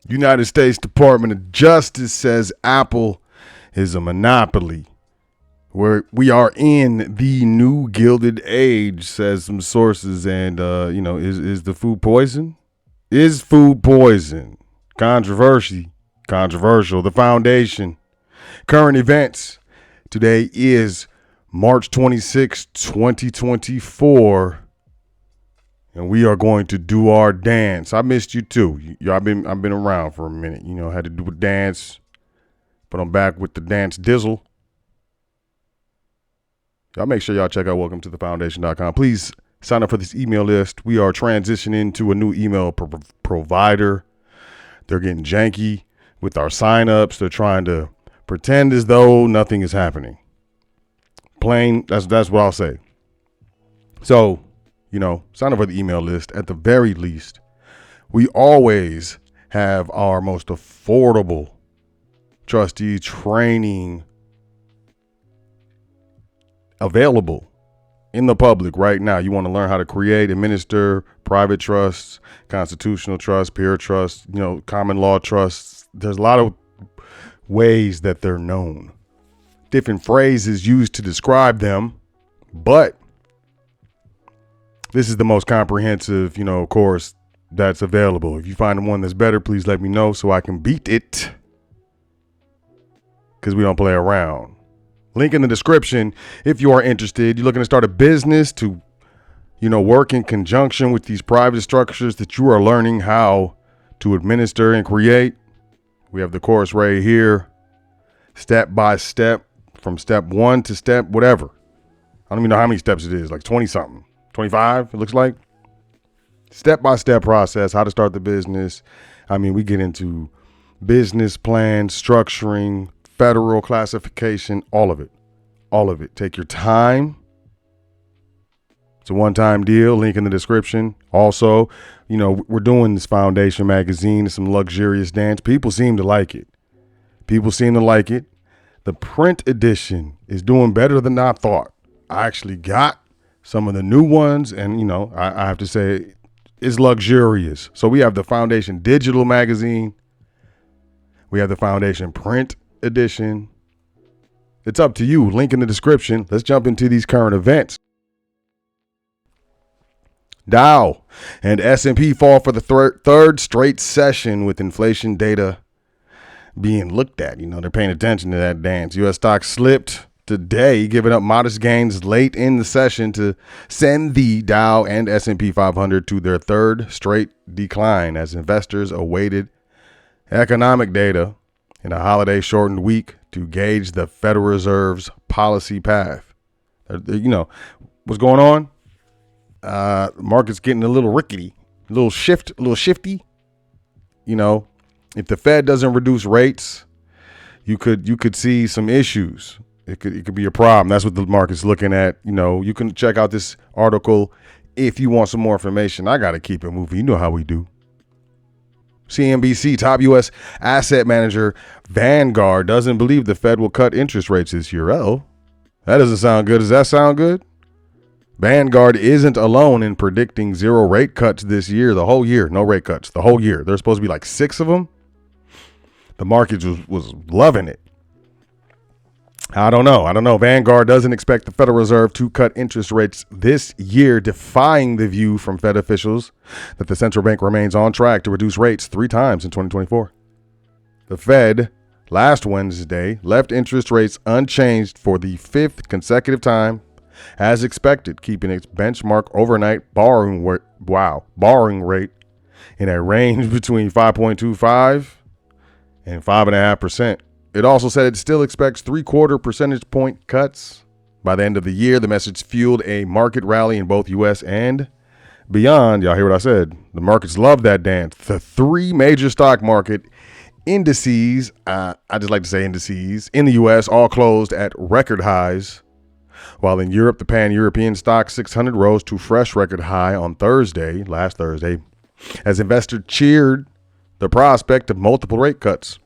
United States Department of Justice says Apple is a monopoly. We are in the new Gilded age, says some sources. And, is the food poison? Is food poison? Controversial. The foundation. Current events. Today is March 26, 2024. And we are going to do our dance. I missed you too. I've been around for a minute. Had to do a dance. But I'm back with the dance dizzle. Y'all make sure y'all check out welcometothefoundation.com. Please sign up for this email list. We are transitioning to a new email provider. They're getting janky with our signups. They're trying to pretend as though nothing is happening. Plain, that's what I'll say. So, sign up for the email list. At the very least, we always have our most affordable trustee training available in the public right now. You want to learn how to create, administer private trusts, constitutional trusts, peer trusts, common law trusts. There's a lot of ways that they're known. Different phrases used to describe them, but this is the most comprehensive, course that's available. If you find one that's better, please let me know so I can beat it, because we don't play around. Link in the description if you are interested. You're looking to start a business to, work in conjunction with these private structures that you are learning how to administer and create. We have the course right here, step by step, from step 1 to step whatever. I don't even know how many steps it is, like 20 something, 25, it looks like. Step-by-step process, how to start the business. We get into business plan, structuring, federal classification, all of it. Take your time. It's a one-time deal. Link in the description. Also, we're doing this Foundation magazine. It's some luxurious dance. People seem to like it. The print edition is doing better than I thought. I actually got some of the new ones, and, I have to say, it's luxurious. So we have the Foundation digital magazine. We have the Foundation print edition. It's up to you. Link in the description. Let's jump into these current events. Dow and S&P fall for the third straight session, with inflation data being looked at. They're paying attention to that dance. U.S. stocks slipped today, giving up modest gains late in the session to send the Dow and S&P 500 to their third straight decline as investors awaited economic data in a holiday-shortened week to gauge the Federal Reserve's policy path. What's going on? Market's getting a little rickety, a little shifty. If the Fed doesn't reduce rates, you could see some issues. It could be a problem. That's what the market's looking at. You can check out this article if you want some more information. I got to keep it moving. You know how we do. CNBC, top U.S. asset manager Vanguard doesn't believe the Fed will cut interest rates this year. That doesn't sound good. Does that sound good? Vanguard isn't alone in predicting 0 rate cuts this year, the whole year. No rate cuts, the whole year. There's supposed to be like 6 of them. The market was loving it. I don't know. Vanguard doesn't expect the Federal Reserve to cut interest rates this year, defying the view from Fed officials that the central bank remains on track to reduce rates 3 times in 2024. The Fed last Wednesday left interest rates unchanged for the 5th consecutive time, as expected, keeping its benchmark overnight borrowing rate in a range between 5.25 and 5.5%. It also said it still expects 0.75 percentage point cuts by the end of the year. The message fueled a market rally in both U.S. and beyond. Y'all hear what I said? The markets love that dance. The 3 major stock market indices, I just like to say indices, in the U.S. all closed at record highs, while in Europe, the Pan-European Stock 600 rose to fresh record high on last Thursday, as investors cheered the prospect of multiple rate cuts.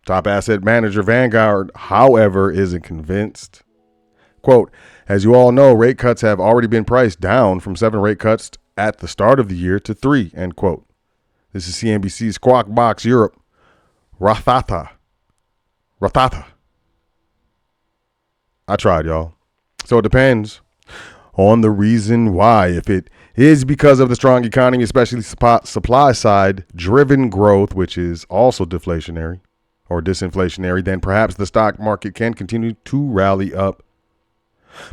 Top asset manager Vanguard, however, isn't convinced. Quote, as you all know, rate cuts have already been priced down from 7 rate cuts at the start of the year to 3, end quote. This is CNBC's Squawk Box Europe. Rathata. I tried, y'all. So it depends on the reason why. If it is because of the strong economy, especially supply side driven growth, which is also deflationary or disinflationary, then perhaps the stock market can continue to rally up.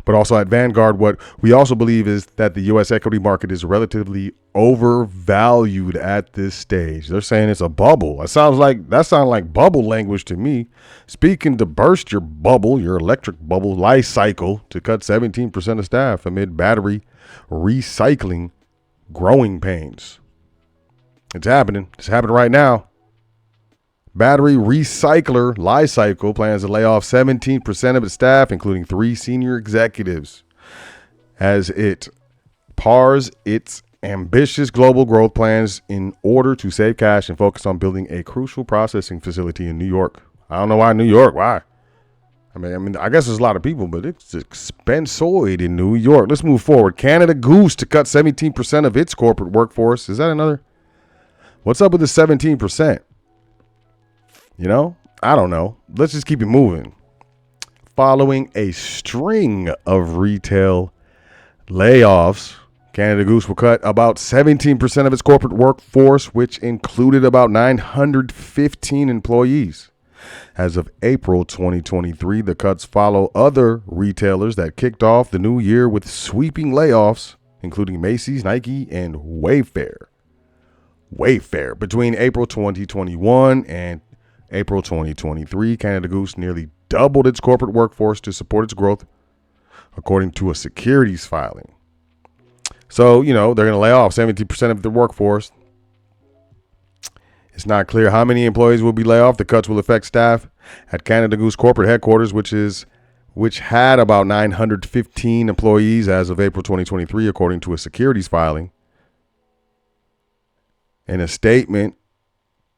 But also at Vanguard, what we also believe is that the U.S. equity market is relatively overvalued at this stage. They're saying it's a bubble. That sounds like bubble language to me. Speaking to burst your bubble, your electric bubble life cycle to cut 17% of staff amid battery recycling growing pains. It's happening. It's happening right now. Battery recycler Li-Cycle plans to lay off 17% of its staff, including 3 senior executives, as it pars its ambitious global growth plans in order to save cash and focus on building a crucial processing facility in New York. I don't know why New York. Why? I mean, I guess there's a lot of people, but it's expensoid in New York. Let's move forward. Canada Goose to cut 17% of its corporate workforce. Is that another? What's up with the 17%? You know, I don't know. Let's just keep it moving. Following a string of retail layoffs, Canada Goose will cut about 17% of its corporate workforce, which included about 915 employees. As of April 2023, the cuts follow other retailers that kicked off the new year with sweeping layoffs, including Macy's, Nike, and Wayfair. Between April 2021 and April 2023, Canada Goose nearly doubled its corporate workforce to support its growth, according to a securities filing. So, you know, they're going to lay off 70% of the workforce. It's not clear how many employees will be laid off. The cuts will affect staff at Canada Goose corporate headquarters, which had about 915 employees as of April 2023, according to a securities filing. In a statement,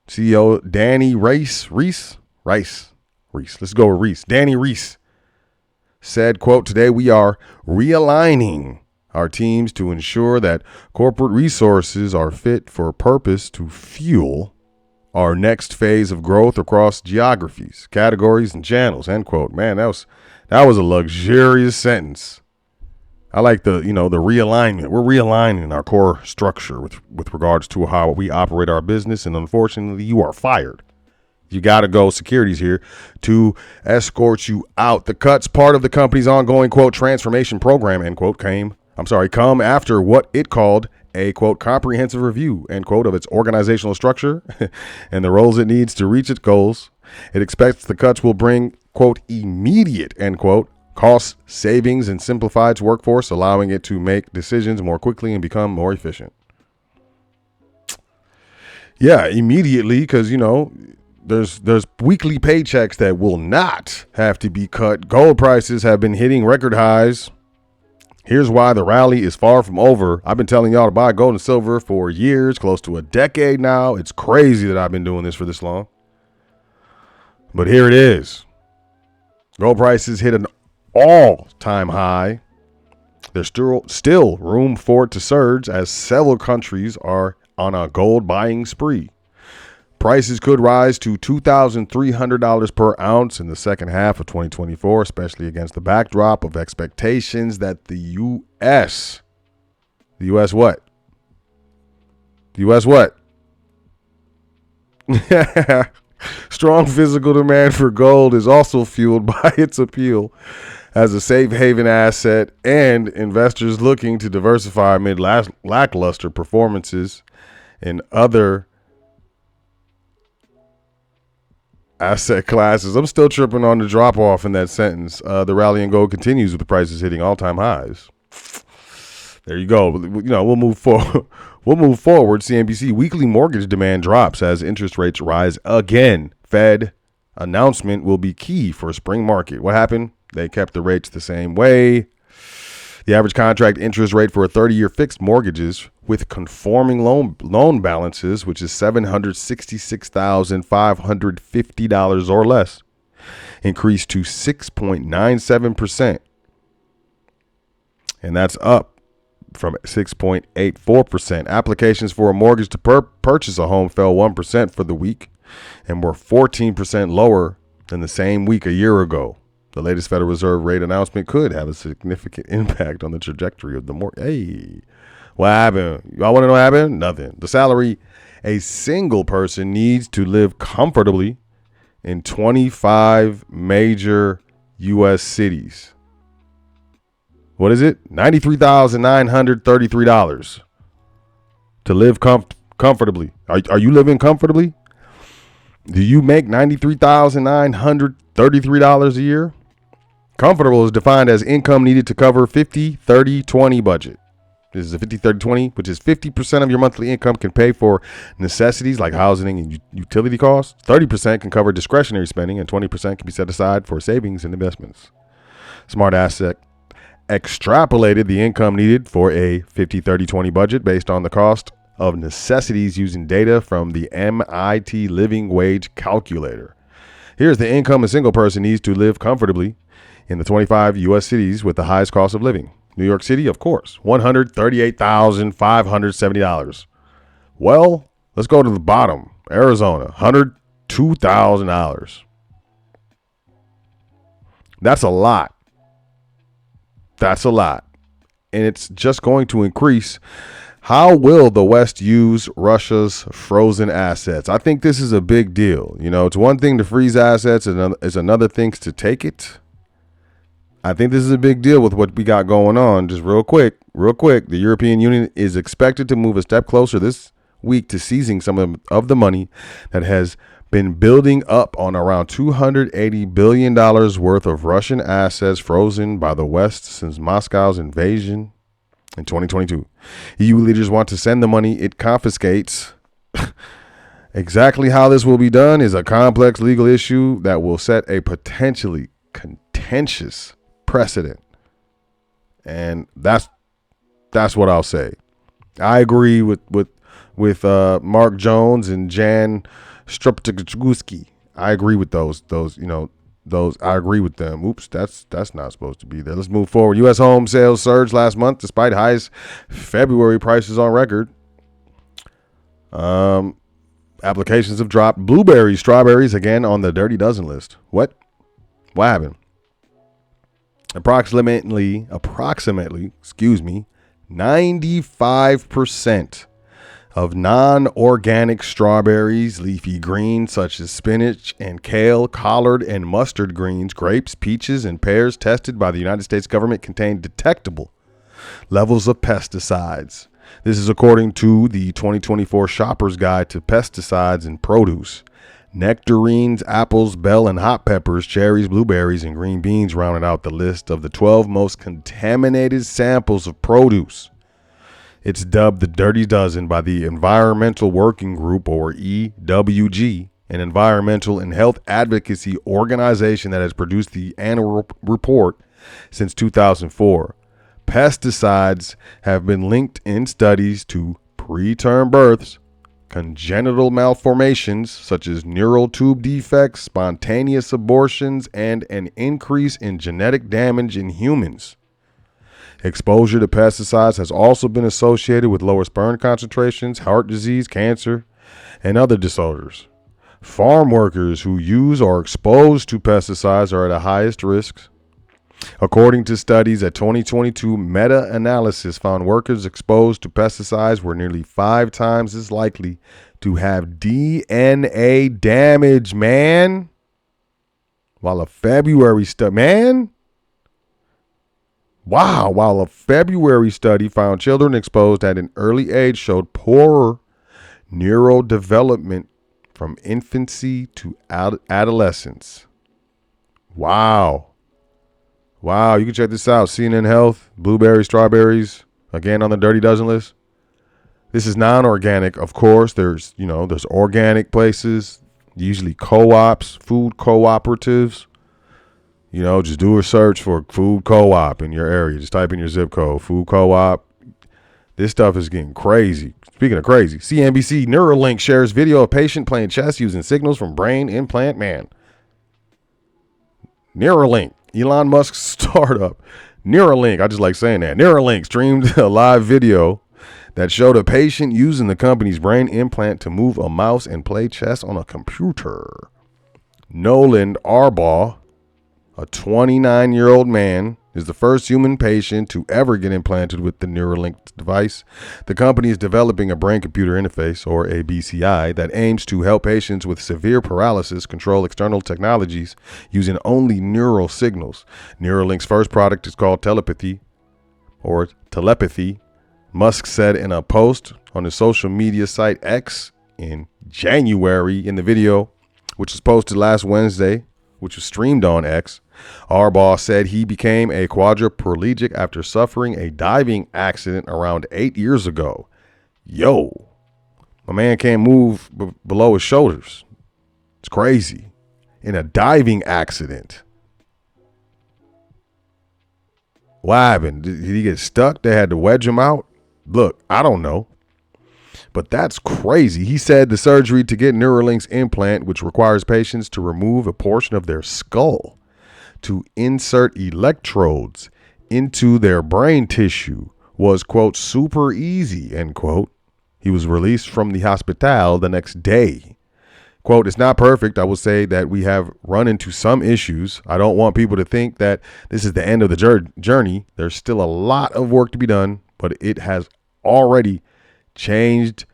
CEO Danny Reese, let's go with Reese. Danny Reese said, quote, "Today we are realigning our teams to ensure that corporate resources are fit for purpose to fuel our next phase of growth across geographies, categories, and channels," end quote. Man, that was a luxurious sentence. I like the realignment. We're realigning our core structure with regards to how we operate our business. And unfortunately, you are fired. You got to go securities here to escort you out. The cuts, part of the company's ongoing, quote, transformation program, end quote, come after what it called a, quote, comprehensive review, end quote, of its organizational structure and the roles it needs to reach its goals. It expects the cuts will bring, quote, immediate, end quote, cost savings and simplify its workforce, allowing it to make decisions more quickly and become more efficient. Yeah, immediately, because, you know, there's weekly paychecks that will not have to be cut. Gold prices have been hitting record highs. Here's why the rally is far from over. I've been telling y'all to buy gold and silver for years, close to a decade now. It's crazy that I've been doing this for this long. But here it is. Gold prices hit an all-time high. There's still room for it to surge as several countries are on a gold buying spree. Prices could rise to $2,300 per ounce in the second half of 2024, especially against the backdrop of expectations that the U.S. what? The U.S. what? Strong physical demand for gold is also fueled by its appeal as a safe haven asset and investors looking to diversify amid lackluster performances in other asset classes. I'm still tripping on the drop off in that sentence. The rally in gold continues with the prices hitting all-time highs. There you go. You know, we'll move forward. CNBC weekly mortgage demand drops as interest rates rise again. Fed announcement will be key for a spring market. What happened? They kept the rates the same way. The average contract interest rate for a 30-year fixed mortgages with conforming loan balances, which is $766,550 or less, increased to 6.97%. And that's up from 6.84%. Applications for a mortgage to purchase a home fell 1% for the week and were 14% lower than the same week a year ago. The latest Federal Reserve rate announcement could have a significant impact on the trajectory of the mortgage. Hey, what happened? Y'all want to know what happened? Nothing. The salary a single person needs to live comfortably in 25 major U.S. cities. What is it? $93,933 to live comfortably. Are you living comfortably? Do you make $93,933 a year? Comfortable is defined as income needed to cover 50-30-20 budget. This is a 50-30-20, which is 50% of your monthly income can pay for necessities like housing and utility costs. 30% can cover discretionary spending, and 20% can be set aside for savings and investments. Smart Asset extrapolated the income needed for a 50-30-20 budget based on the cost of necessities using data from the MIT Living Wage Calculator. Here's the income a single person needs to live comfortably in the 25 U.S. cities with the highest cost of living. New York City, of course, $138,570. Well, let's go to the bottom. Arizona, $102,000. That's a lot. That's a lot. And it's just going to increase. How will the West use Russia's frozen assets? I think this is a big deal. You know, it's one thing to freeze assets, and it's another thing to take it. I think this is a big deal with what we got going on. Just real quick. The European Union is expected to move a step closer this week to seizing some of the money that has been building up on around $280 billion worth of Russian assets frozen by the West since Moscow's invasion in 2022. EU leaders want to send the money it confiscates. Exactly how this will be done is a complex legal issue that will set a potentially contentious precedent. And that's what I'll say. I agree with Mark Jones and Jan Strupczewski. I agree with those, I agree with them. Oops, that's not supposed to be there. Let's move forward. U.S. home sales surged last month despite highest February prices on record. Applications have dropped. Blueberries, strawberries, again on the dirty dozen list. What happened? Approximately, 95% of non-organic strawberries, leafy greens such as spinach and kale, collard and mustard greens, grapes, peaches, and pears tested by the United States government contain detectable levels of pesticides. This is according to the 2024 Shopper's Guide to Pesticides in Produce. Nectarines, apples, bell and hot peppers, cherries, blueberries, and green beans rounded out the list of the 12 most contaminated samples of produce. It's dubbed the Dirty Dozen by the Environmental Working Group, or EWG, an environmental and health advocacy organization that has produced the annual report since 2004. Pesticides have been linked in studies to preterm births, congenital malformations such as neural tube defects, spontaneous abortions, and an increase in genetic damage in humans. Exposure to pesticides has also been associated with lower sperm concentrations, heart disease, cancer, and other disorders. Farm workers who use or are exposed to pesticides are at the highest risks. According to studies, a 2022 meta-analysis found workers exposed to pesticides were nearly 5 times as likely to have DNA damage, man. While a February study found children exposed at an early age showed poorer neurodevelopment from infancy to adolescence. Wow, you can check this out. CNN Health, blueberries, strawberries, again on the Dirty Dozen list. This is non-organic, of course. There's organic places, usually co-ops, food cooperatives. Just do a search for food co-op in your area. Just type in your zip code, food co-op. This stuff is getting crazy. Speaking of crazy, CNBC Neuralink shares video of patient playing chess using signals from brain implant man. Neuralink, Elon Musk's startup. Neuralink, I just like saying that. Neuralink streamed a live video that showed a patient using the company's brain implant to move a mouse and play chess on a computer. Nolan Arbaugh, a 29-year-old man, is the first human patient to ever get implanted with the Neuralink device. The company is developing a brain-computer interface, or a BCI, that aims to help patients with severe paralysis control external technologies using only neural signals. Neuralink's first product is called telepathy. Musk said in a post on his social media site X in January. In the video, which was posted last Wednesday, which was streamed on X, Arbaugh said he became a quadriplegic after suffering a diving accident around 8 years ago. Yo, my man can't move below his shoulders. It's crazy. In a diving accident. What happened? Did he get stuck? They had to wedge him out? Look, I don't know. But that's crazy. He said the surgery to get Neuralink's implant, which requires patients to remove a portion of their skull to insert electrodes into their brain tissue, was, quote, super easy, end quote. He was released from the hospital the next day. Quote, it's not perfect. I will say that we have run into some issues. I don't want people to think that this is the end of the journey. There's still a lot of work to be done, but it has already changed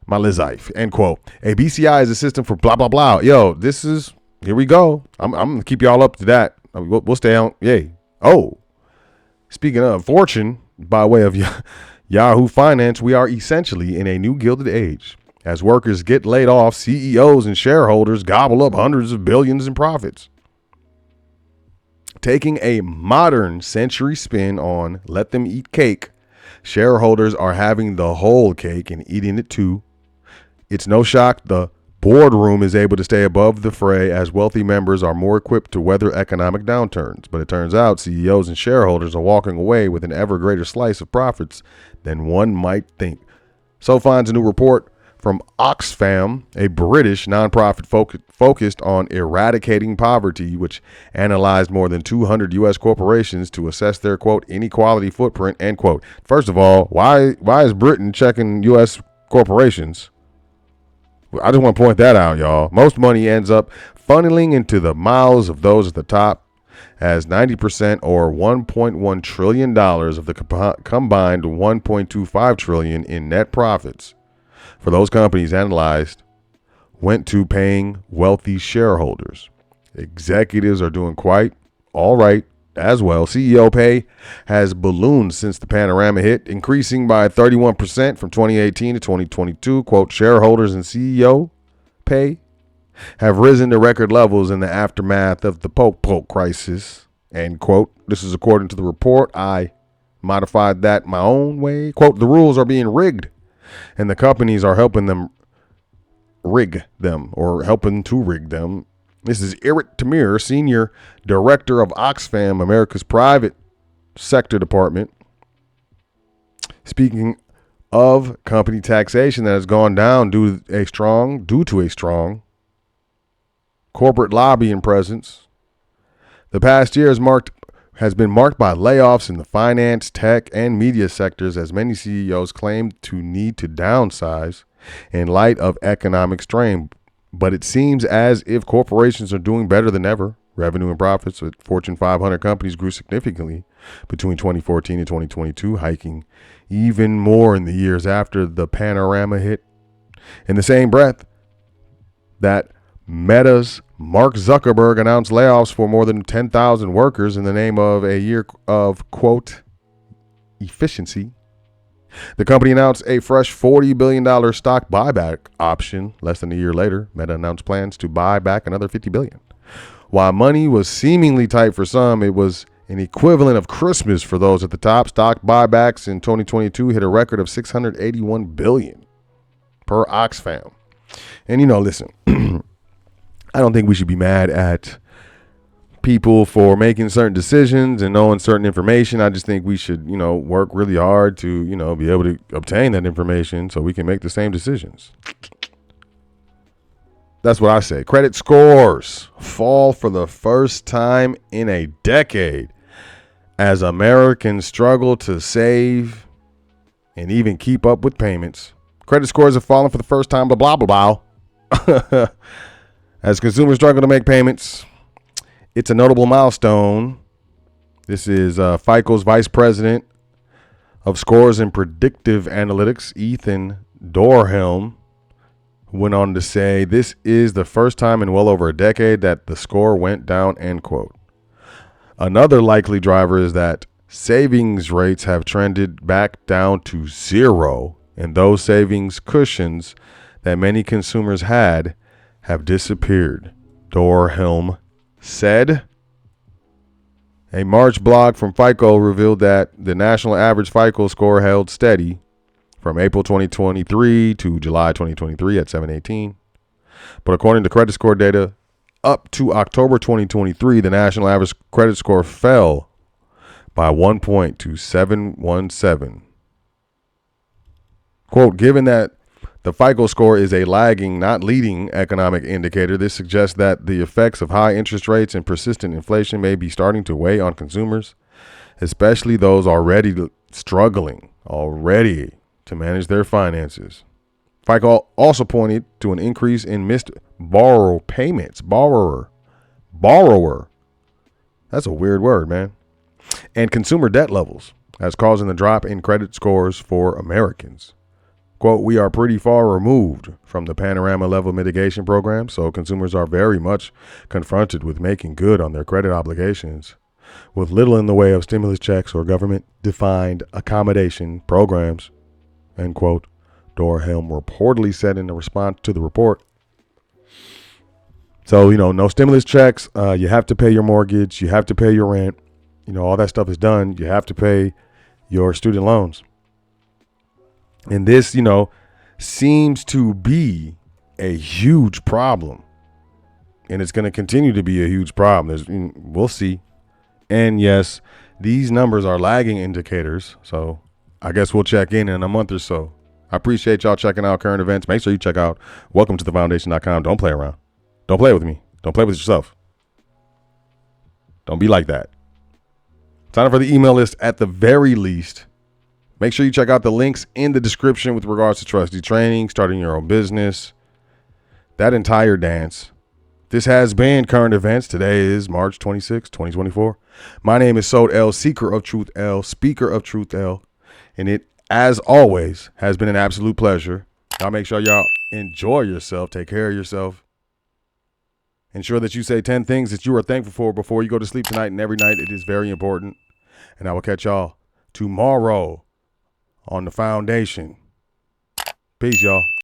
my life, end quote. A BCI is a system for blah, blah, blah. Yo, here we go. I'm going to keep y'all up to that. We'll stay on. Yay. Oh, speaking of Fortune, by way of Yahoo Finance, we are essentially in a new Gilded age. As workers get laid off, CEOs and shareholders gobble up hundreds of billions in profits. Taking a modern century spin on let them eat cake, shareholders are having the whole cake and eating it too. It's no shock the boardroom is able to stay above the fray as wealthy members are more equipped to weather economic downturns. But it turns out CEOs and shareholders are walking away with an ever greater slice of profits than one might think. So finds a new report from Oxfam, a British nonprofit focused on eradicating poverty, which analyzed more than 200 U.S. corporations to assess their, quote, inequality footprint, end quote. First of all, why is Britain checking U.S. corporations? I just want to point that out, y'all. Most money ends up funneling into the mouths of those at the top, as 90% or $1.1 trillion of the combined $1.25 trillion in net profits for those companies analyzed went to paying wealthy shareholders. Executives are doing quite all right as well. CEO pay has ballooned since the panorama hit, increasing by 31% from 2018 to 2022. Quote, shareholders and CEO pay have risen to record levels in the aftermath of the poke crisis, end quote. This is according to the report. I modified that my own way. Quote, the rules are being rigged and the companies are helping them rig them or helping to rig them. This is Eric Tamir, Senior Director of Oxfam, America's private sector department. Speaking of company taxation that has gone down due to a strong corporate lobbying presence, the past year has been marked by layoffs in the finance, tech, and media sectors as many CEOs claim to need to downsize in light of economic strain. But it seems as if corporations are doing better than ever. Revenue and profits with Fortune 500 companies grew significantly between 2014 and 2022, hiking even more in the years after the panorama hit. In the same breath that Meta's Mark Zuckerberg announced layoffs for more than 10,000 workers in the name of a year of, quote, efficiency, the company announced a fresh $40 billion stock buyback option. Less than a year later, Meta announced plans to buy back another $50 billion. While money was seemingly tight for some, it was an equivalent of Christmas for those at the top. Stock buybacks in 2022 hit a record of $681 billion per Oxfam. And, listen, I don't think we should be mad at people for making certain decisions and knowing certain information. I just think we should, work really hard to, be able to obtain that information so we can make the same decisions. That's what I say. Credit scores fall for the first time in a decade As Americans struggle to save and even keep up with payments, credit scores have fallen for the first time, blah, blah, blah. As consumers struggle to make payments, it's a notable milestone. This is FICO's Vice President of Scores and Predictive Analytics, Ethan Dorhelm, went on to say, this is the first time in well over a decade that the score went down, end quote. Another likely driver is that savings rates have trended back down to zero, and those savings cushions that many consumers had have disappeared, Dorhelm said. A March blog from FICO revealed that the national average FICO score held steady from April 2023 to July 2023 at 718. But according to credit score data, up to October 2023, the national average credit score fell by 1 point to 717. Quote, given that the FICO score is a lagging, not leading economic indicator, this suggests that the effects of high interest rates and persistent inflation may be starting to weigh on consumers, especially those already struggling to manage their finances. FICO also pointed to an increase in missed borrower payments. Borrower. That's a weird word, man. And consumer debt levels as causing the drop in credit scores for Americans. Quote, we are pretty far removed from the panorama level mitigation program, so consumers are very much confronted with making good on their credit obligations with little in the way of stimulus checks or government-defined accommodation programs, end quote, Dorhelm reportedly said in a response to the report. So, no stimulus checks. You have to pay your mortgage. You have to pay your rent. All that stuff is done. You have to pay your student loans. And this, seems to be a huge problem. And it's going to continue to be a huge problem. We'll see. And yes, these numbers are lagging indicators. So I guess we'll check in a month or so. I appreciate y'all checking out current events. Make sure you check out welcometothefoundation.com. Don't play around. Don't play with me. Don't play with yourself. Don't be like that. Sign up for the email list at the very least. Make sure you check out the links in the description with regards to Trustee training, starting your own business, that entire dance. This has been Current Events. Today is March 26, 2024. My name is Sot L, Seeker of Truth L, Speaker of Truth L, and it, as always, has been an absolute pleasure. Y'all make sure y'all enjoy yourself, take care of yourself. Ensure that you say 10 things that you are thankful for before you go to sleep tonight and every night. It is very important. And I will catch y'all tomorrow on the foundation. Peace, y'all.